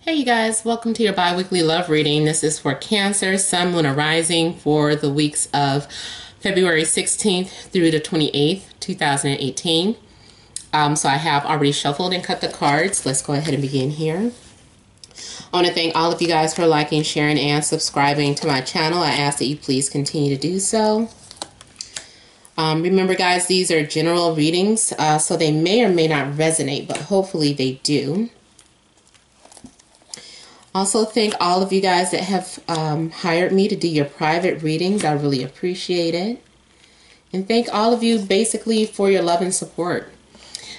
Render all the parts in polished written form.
Hey you guys, welcome to your bi-weekly love reading. This is for Cancer, Sun, Moon, and Rising for the weeks of February 16th through the 28th, 2018. So I have already shuffled and cut the cards. Let's go ahead and begin here. I want to thank all of you guys for liking, sharing, and subscribing to my channel. I ask that you please continue to do so. Remember guys, these are general readings, so they may or may not resonate, but hopefully they do. Also, thank all of you guys that have hired me to do your private readings. I really appreciate it. And thank all of you basically for your love and support.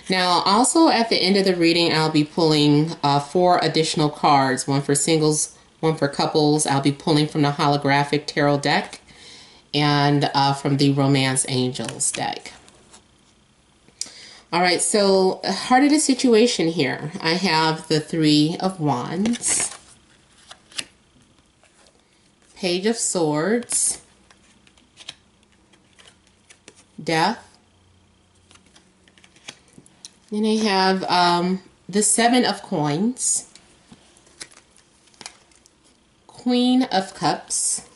Now, also at the end of the reading, I'll be pulling 4 additional cards. One for singles, one for couples. I'll be pulling from the holographic tarot deck and from the Romance Angels deck. All right, so heart of the situation here. I have the 3 of Wands. Page of Swords, Death, then I have the 7 of Coins, Queen of Cups,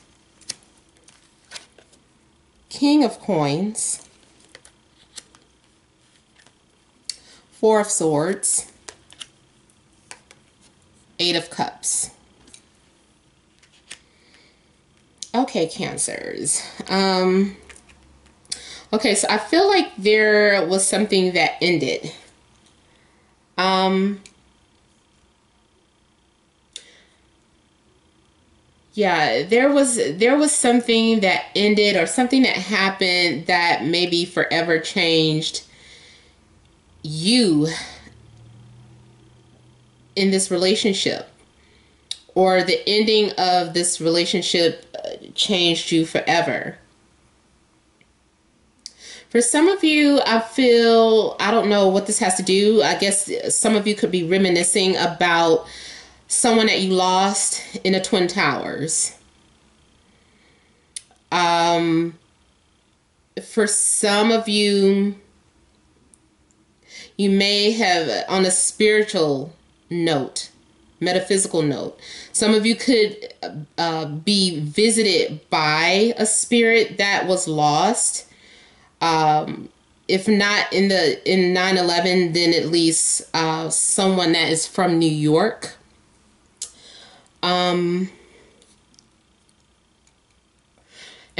King of Coins, 4 of Swords, 8 of Cups. Okay, Cancers. Okay, so I feel like there was something that ended. Yeah, there was something that ended or something that happened that maybe forever changed you in this relationship, or the ending of this relationship changed you forever. For some of you, I don't know what this has to do. I guess some of you could be reminiscing about someone that you lost in the Twin Towers. For some of you, you may have, on a spiritual note, metaphysical note, some of you could be visited by a spirit that was lost. If not in 9/11, then at least someone that is from New York. And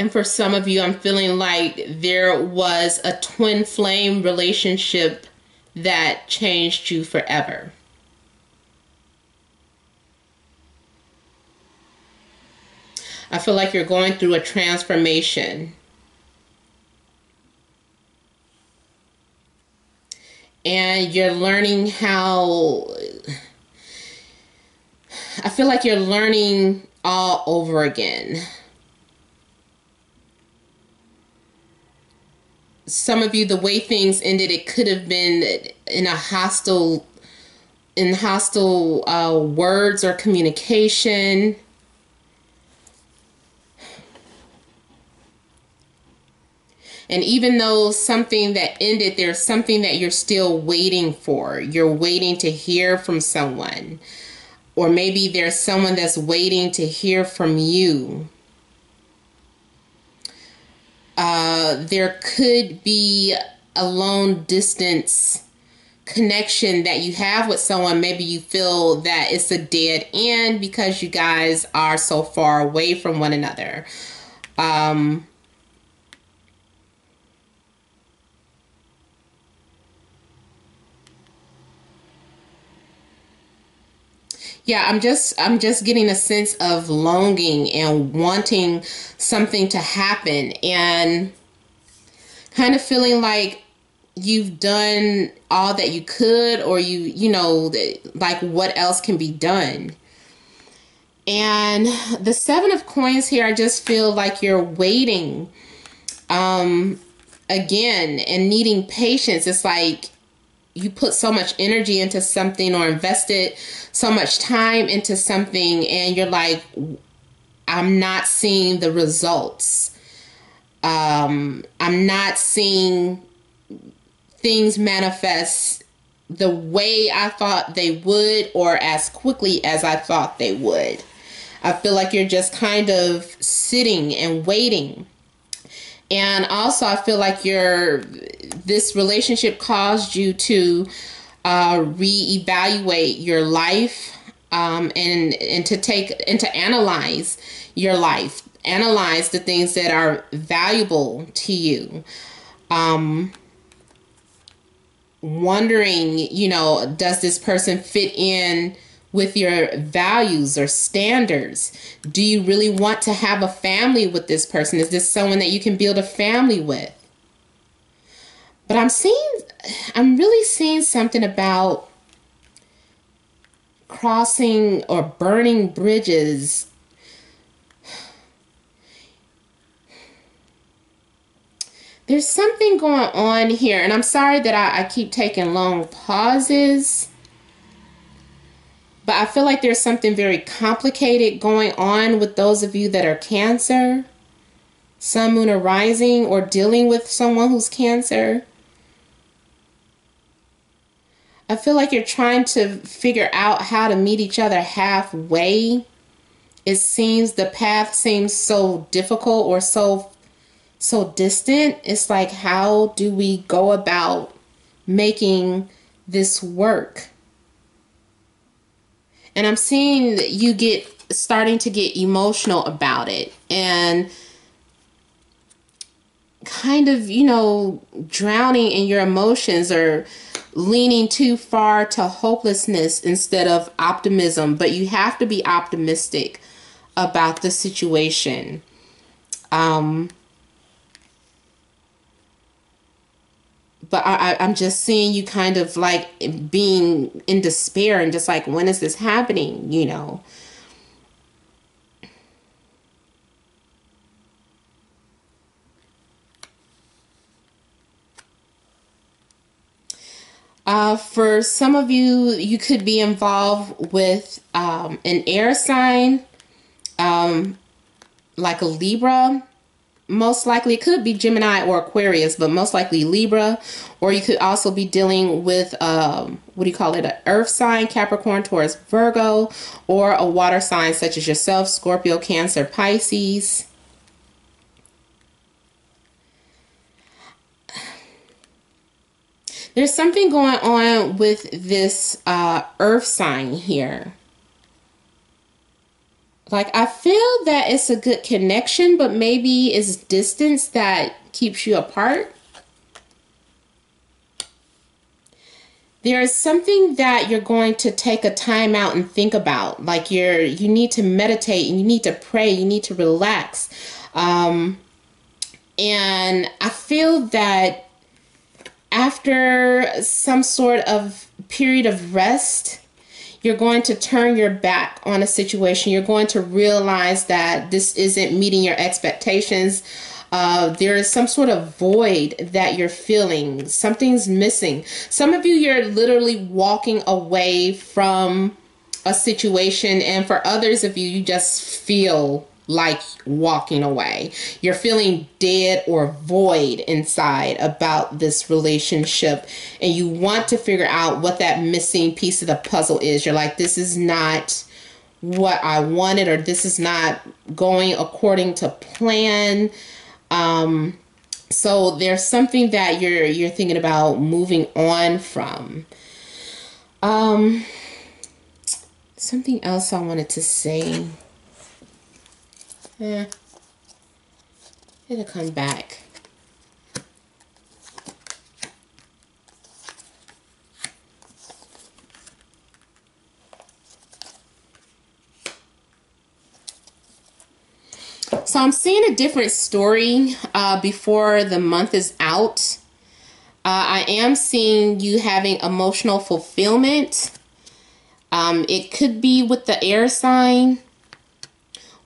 for some of you, I'm feeling like there was a twin flame relationship that changed you forever. I feel like you're going through a transformation. And you're learning how, I feel like you're learning all over again. Some of you, the way things ended, it could have been in hostile words or communication. And even though something that ended, there's something that you're still waiting for. You're waiting to hear from someone. Or maybe there's someone that's waiting to hear from you. There could be a long distance connection that you have with someone. Maybe you feel that it's a dead end because you guys are so far away from one another. Yeah, I'm just getting a sense of longing and wanting something to happen, and kind of feeling like you've done all that you could, or you know, like what else can be done. And the 7 of Coins here, I just feel like you're waiting again and needing patience. It's like you put so much energy into something or invested so much time into something, and you're like, I'm not seeing the results. I'm not seeing things manifest the way I thought they would, or as quickly as I thought they would. I feel like you're just kind of sitting and waiting. And also I feel like this relationship caused you to reevaluate your life, and to take and to analyze your life, analyze the things that are valuable to you. Wondering, does this person fit in with your values or standards? Do you really want to have a family with this person? Is this someone that you can build a family with? But I'm really seeing something about crossing or burning bridges. There's something going on here, and I'm sorry that I keep taking long pauses, but I feel like there's something very complicated going on with those of you that are Cancer, Sun, Moon, or Rising, or dealing with someone who's Cancer. I feel like you're trying to figure out how to meet each other halfway. It seems the path seems so difficult or so distant. It's like, how do we go about making this work? And I'm seeing that you starting to get emotional about it, and kind of, drowning in your emotions, or leaning too far to hopelessness instead of optimism. But you have to be optimistic about the situation. But I'm just seeing you kind of like being in despair and just like, when is this happening? For some of you, you could be involved with an air sign, like a Libra. Most likely it could be Gemini or Aquarius, but most likely Libra. Or you could also be dealing with, an earth sign, Capricorn, Taurus, Virgo, or a water sign such as yourself, Scorpio, Cancer, Pisces. There's something going on with this earth sign here. Like, I feel that it's a good connection, but maybe it's distance that keeps you apart. There is something that you're going to take a time out and think about. Like, you need to meditate, and you need to pray, you need to relax. And I feel that after some sort of period of rest, you're going to turn your back on a situation. You're going to realize that this isn't meeting your expectations. There is some sort of void that you're feeling. Something's missing. Some of you, you're literally walking away from a situation. And for others of you, you just feel like walking away. You're feeling dead or void inside about this relationship, and you want to figure out what that missing piece of the puzzle is. You're like, this is not what I wanted, or this is not going according to plan. So there's something that you're thinking about moving on from. Something else I wanted to say. It'll come back. So I'm seeing a different story before the month is out. I am seeing you having emotional fulfillment. It could be with the air sign.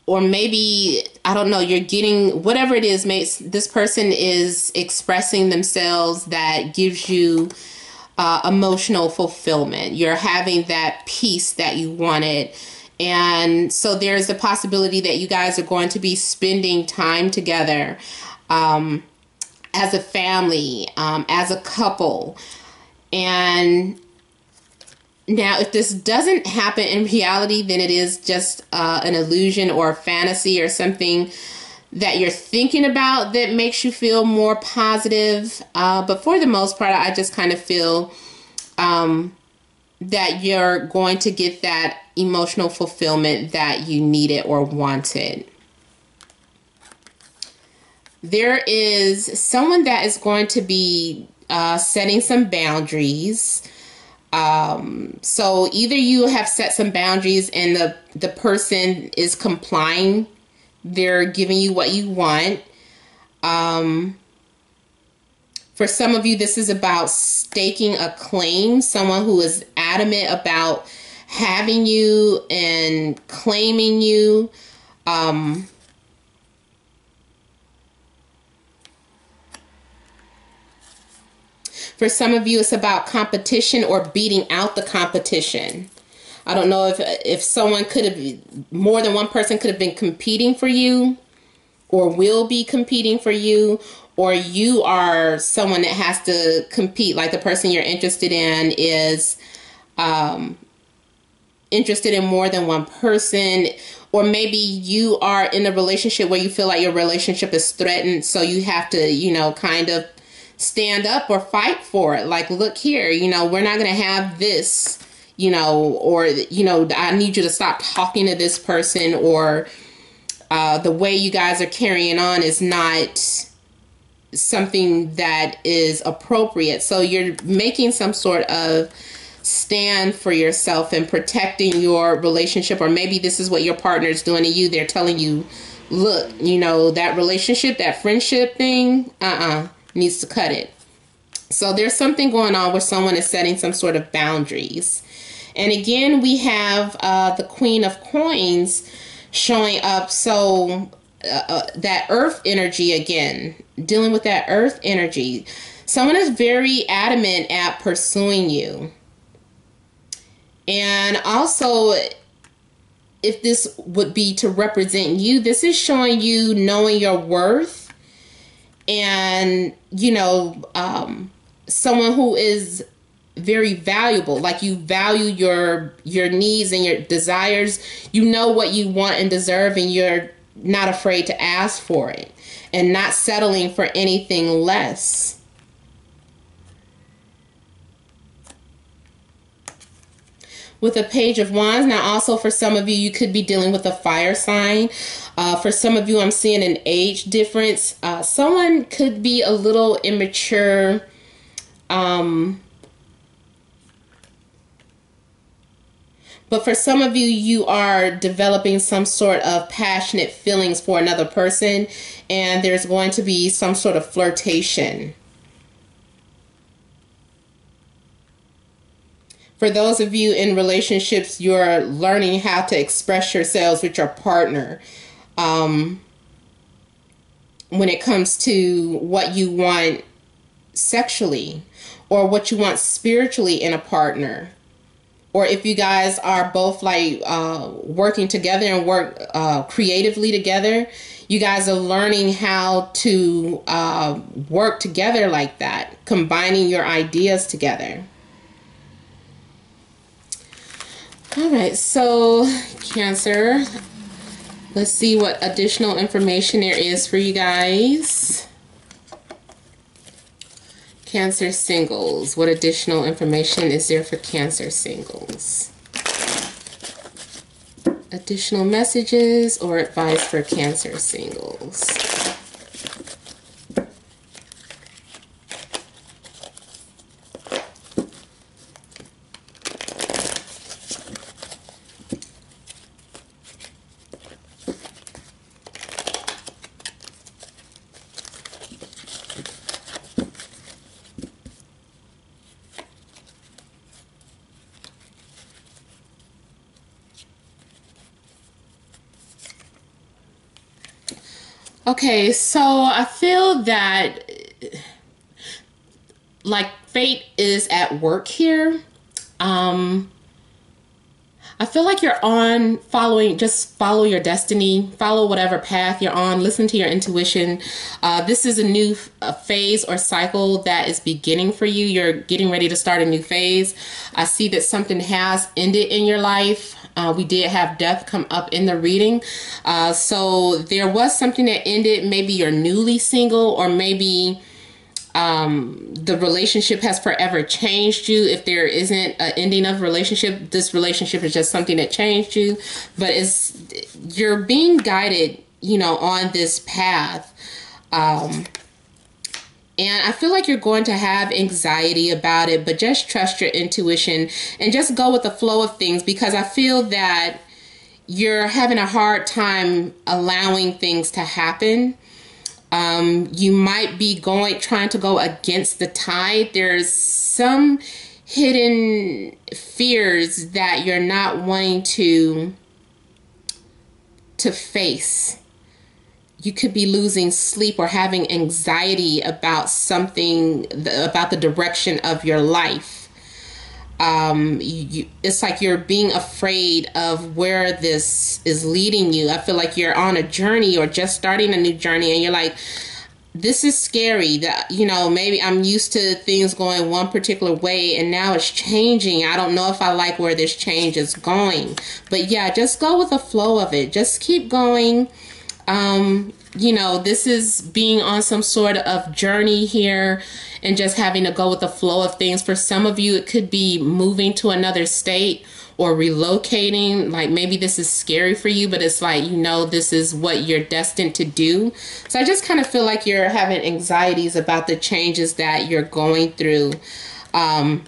Or maybe, I don't know, you're getting, whatever it is, this person is expressing themselves that gives you emotional fulfillment. You're having that peace that you wanted. And so there's a possibility that you guys are going to be spending time together as a family, as a couple. And Now, if this doesn't happen in reality, then it is just an illusion or a fantasy or something that you're thinking about that makes you feel more positive. But for the most part, I just kind of feel that you're going to get that emotional fulfillment that you needed or wanted. There is someone that is going to be setting some boundaries. So either you have set some boundaries and the person is complying. They're giving you what you want. For some of you, this is about staking a claim. Someone who is adamant about having you and claiming you. For some of you, it's about competition or beating out the competition. I don't know if someone could have, more than one person could have been competing for you or will be competing for you, or you are someone that has to compete, like the person you're interested in is interested in more than one person, or maybe you are in a relationship where you feel like your relationship is threatened, so you have to, kind of stand up or fight for it. Like, look here, we're not going to have this, or, I need you to stop talking to this person, or the way you guys are carrying on is not something that is appropriate. So you're making some sort of stand for yourself and protecting your relationship, or maybe this is what your partner is doing to you. They're telling you, look, that relationship, that friendship thing, needs to cut it. So there's something going on where someone is setting some sort of boundaries. And again, we have the Queen of Coins showing up. So that earth energy again, dealing with that earth energy. Someone is very adamant at pursuing you. And also, if this would be to represent you, this is showing you knowing your worth. And, someone who is very valuable, like you value your needs and your desires. You know what you want and deserve, and you're not afraid to ask for it and not settling for anything less. With a Page of Wands. Now, also for some of you, you could be dealing with a fire sign. For some of you, I'm seeing an age difference. Someone could be a little immature. But for some of you, you are developing some sort of passionate feelings for another person, and there's going to be some sort of flirtation. For those of you in relationships, you're learning how to express yourselves with your partner when it comes to what you want sexually or what you want spiritually in a partner. Or if you guys are both like working together and work creatively together, you guys are learning how to work together like that, combining your ideas together. All right, so Cancer, let's see what additional information there is for you guys. Cancer singles, what additional information is there for Cancer singles? Additional messages or advice for Cancer singles? Okay, so I feel that like fate is at work here. I'm I feel like you're on following, just follow your destiny, follow whatever path you're on, listen to your intuition. This is a new phase or cycle that is beginning for you. You're getting ready to start a new phase. I see that something has ended in your life. We did have death come up in the reading. So there was something that ended. Maybe you're newly single, or maybe the relationship has forever changed you. If there isn't an ending of relationship, this relationship is just something that changed you. But you're being guided, you know, on this path. And I feel like you're going to have anxiety about it, but just trust your intuition and just go with the flow of things, because I feel that you're having a hard time allowing things to happen. You might be trying to go against the tide. There's some hidden fears that you're not wanting to face. You could be losing sleep or having anxiety about something, about the direction of your life. It's like you're being afraid of where this is leading you. I feel like you're on a journey or just starting a new journey, and you're like, this is scary. That, you know, maybe I'm used to things going one particular way and now it's changing. I don't know if I like where this change is going. But yeah, just go with the flow of it. Just keep going. You know, this is being on some sort of journey here and just having to go with the flow of things. For some of you, it could be moving to another state or relocating. Like, maybe this is scary for you, but it's like, you know, this is what you're destined to do. So I just kind of feel like you're having anxieties about the changes that you're going through. And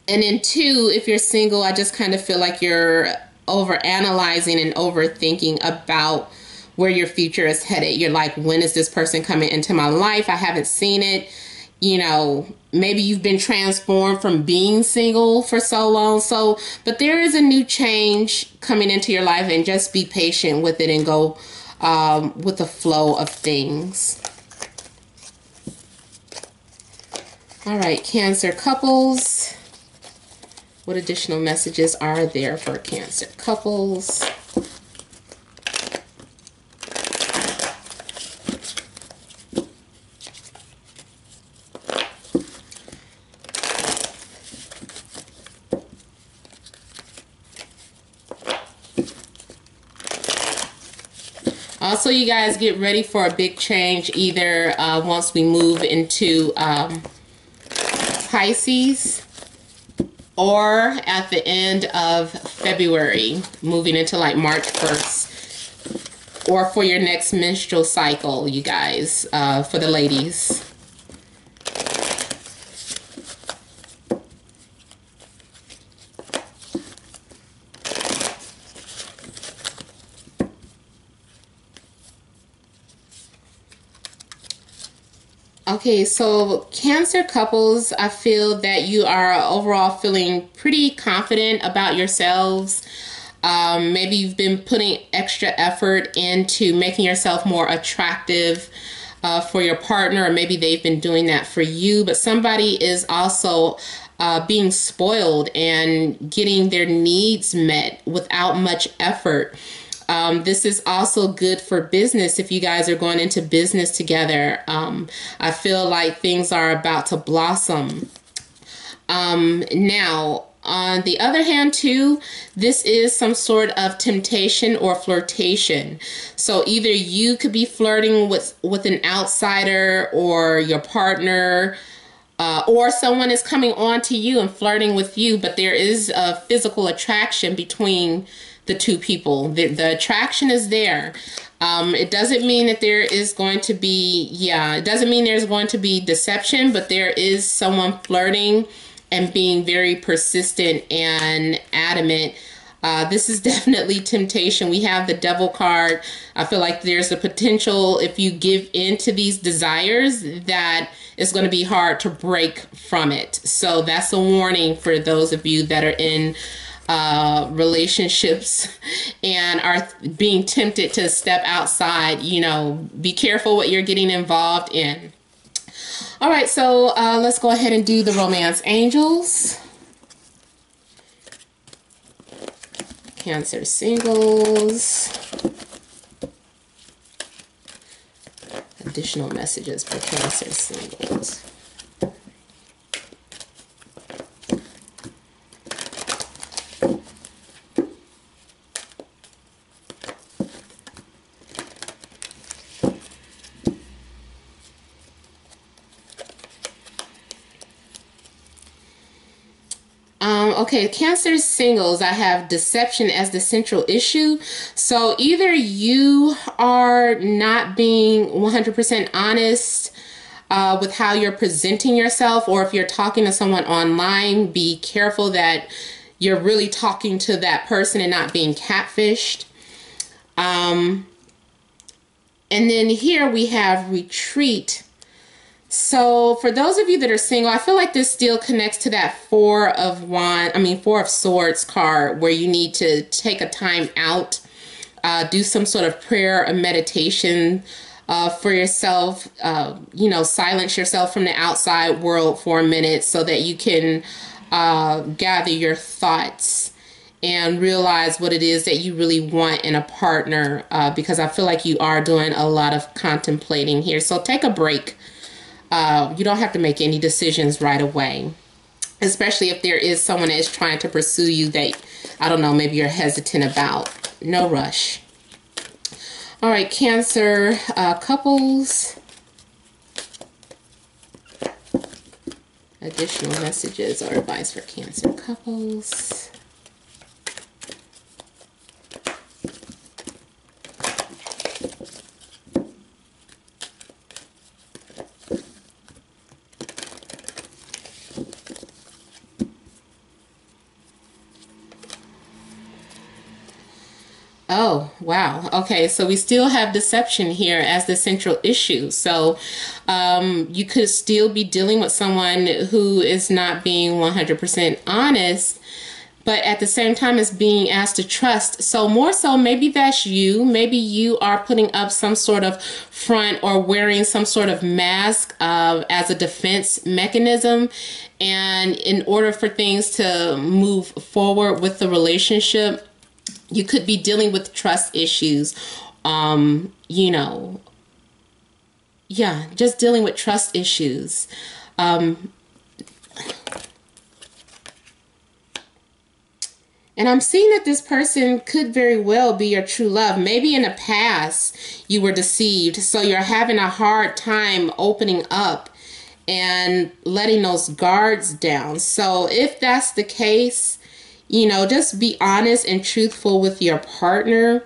then two, if you're single, I just kind of feel like you're overanalyzing and overthinking about where your future is headed. You're like, when is this person coming into my life? I haven't seen it. You know, maybe you've been transformed from being single for so long. But there is a new change coming into your life, and just be patient with it and go with the flow of things. All right, Cancer couples. What additional messages are there for Cancer couples? Also, you guys get ready for a big change, either once we move into Pisces, or at the end of February, moving into like March 1st, or for your next menstrual cycle, you guys, for the ladies. Okay, so Cancer couples, I feel that you are overall feeling pretty confident about yourselves. Maybe you've been putting extra effort into making yourself more attractive for your partner, or maybe they've been doing that for you. But somebody is also being spoiled and getting their needs met without much effort. This is also good for business if you guys are going into business together. I feel like things are about to blossom. Now, on the other hand, too, this is some sort of temptation or flirtation. So either you could be flirting with an outsider, or your partner, or someone is coming on to you and flirting with you, but there is a physical attraction between the two people. The attraction is there. It doesn't mean that there is going to be, it doesn't mean there's going to be deception, but there is someone flirting and being very persistent and adamant. This is definitely temptation. We have the Devil card. I feel like there's a potential, if you give in to these desires, that it's going to be hard to break from it. So that's a warning for those of you that are in relationships and are being tempted to step outside. You know, be careful what you're getting involved in. All right, so let's go ahead and do the romance angels. Cancer singles. Additional messages for Cancer singles. Okay, Cancer singles, I have deception as the central issue. So either you are not being 100% honest with how you're presenting yourself, or if you're talking to someone online, be careful that you're really talking to that person and not being catfished. And then here we have retreat. So for those of you that are single, I feel like this still connects to that Four of Swords card, where you need to take a time out, do some sort of prayer or meditation for yourself, silence yourself from the outside world for a minute so that you can gather your thoughts and realize what it is that you really want in a partner, because I feel like you are doing a lot of contemplating here. So take a break. You don't have to make any decisions right away, especially if there is someone that is trying to pursue you that, I don't know, maybe you're hesitant about. No rush. All right, Cancer couples. Additional messages or advice for Cancer couples. Oh, wow. Okay, so we still have deception here as the central issue. So you could still be dealing with someone who is not being 100% honest, but at the same time is being asked to trust. So more so, maybe that's you. Maybe you are putting up some sort of front or wearing some sort of mask as a defense mechanism. And in order for things to move forward with the relationship, you could be dealing with trust issues, just dealing with trust issues. And I'm seeing that this person could very well be your true love. Maybe in the past you were deceived, so you're having a hard time opening up and letting those guards down. So if that's the case, just be honest and truthful with your partner,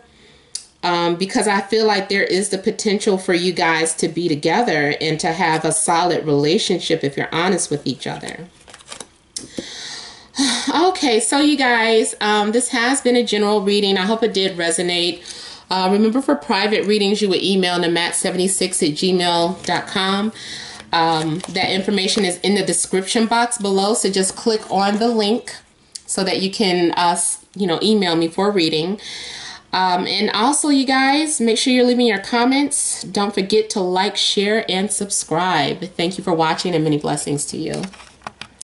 because I feel like there is the potential for you guys to be together and to have a solid relationship if you're honest with each other. Okay, so you guys, this has been a general reading. I hope it did resonate. Remember, for private readings, you would email namat76@gmail.com. That information is in the description box below, so just click on the link so that you can, email me for a reading. And also, you guys, make sure you're leaving your comments. Don't forget to like, share, and subscribe. Thank you for watching, and many blessings to you.